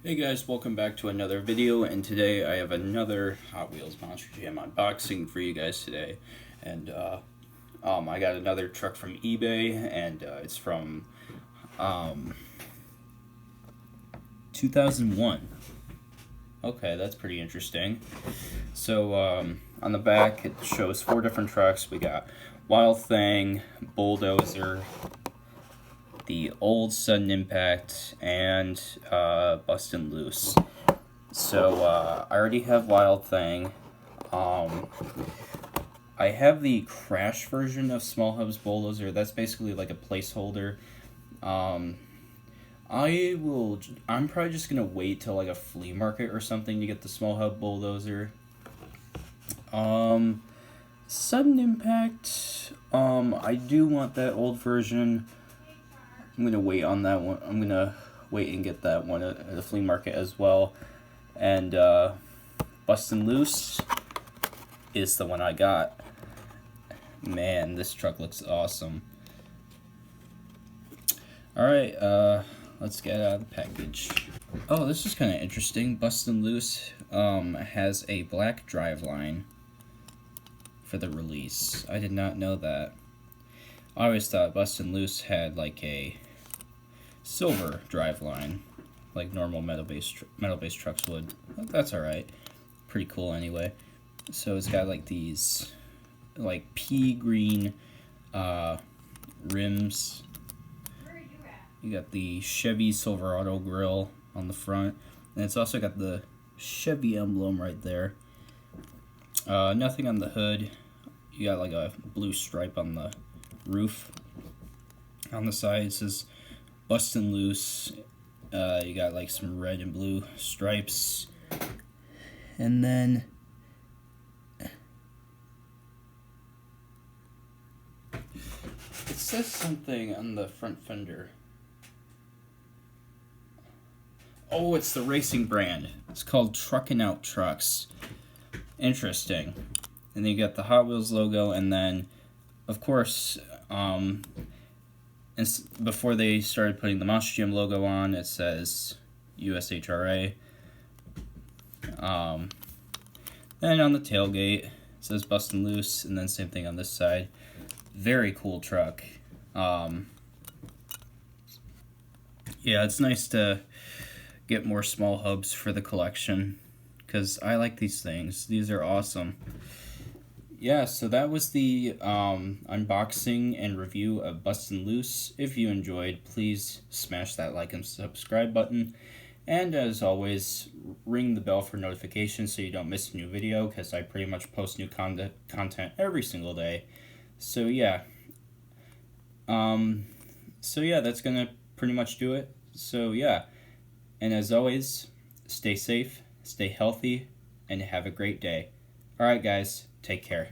Hey guys, welcome back to another video, and today I have another Hot Wheels Monster Jam unboxing for you guys today. And I got another truck from eBay, and it's from 2001. Okay, that's pretty interesting. So on the back it shows 4 different trucks. We got Wild Thing, Bulldozer, the old Sudden Impact, and Bustin Loose. So I already have Wild Thing. I have the Crash version of Small Hub's Bulldozer. That's basically like a placeholder. I'm probably just gonna wait till like a flea market or something to get the Small Hub Bulldozer. Sudden Impact. I do want that old version. I'm gonna wait on that one. I'm gonna wait and get that one at the flea market as well. And Bustin' Loose is the one I got. Man, this truck looks awesome. Alright, let's get out of the package. Oh, this is kind of interesting. Bustin' Loose has a black driveline for the release. I did not know that. I always thought Bustin' Loose had like a silver driveline, like normal metal-based trucks would. That's alright. Pretty cool anyway. So it's got like these like pea green rims. You got the Chevy Silverado grille on the front, and it's also got the Chevy emblem right there. Nothing on the hood. You got like a blue stripe on the roof. On the side it says Bustin' Loose. You got like some red and blue stripes, and then it says something on the front fender. Oh, it's the racing brand. It's called Truckin' Out Trucks. Interesting. And then you got the Hot Wheels logo, and then of course before they started putting the Monster Jam logo on, it says USHRA. And on the tailgate, it says Bustin' Loose, and then same thing on this side. Very cool truck. Yeah, it's nice to get more small hubs for the collection, because I like these things. These are awesome. Yeah, so that was the unboxing and review of Bustin' Loose. If you enjoyed, please smash that like and subscribe button. And as always, ring the bell for notifications so you don't miss a new video, because I pretty much post new content every single day. So yeah. That's going to pretty much do it. So yeah. And as always, stay safe, stay healthy, and have a great day. Alright guys, take care.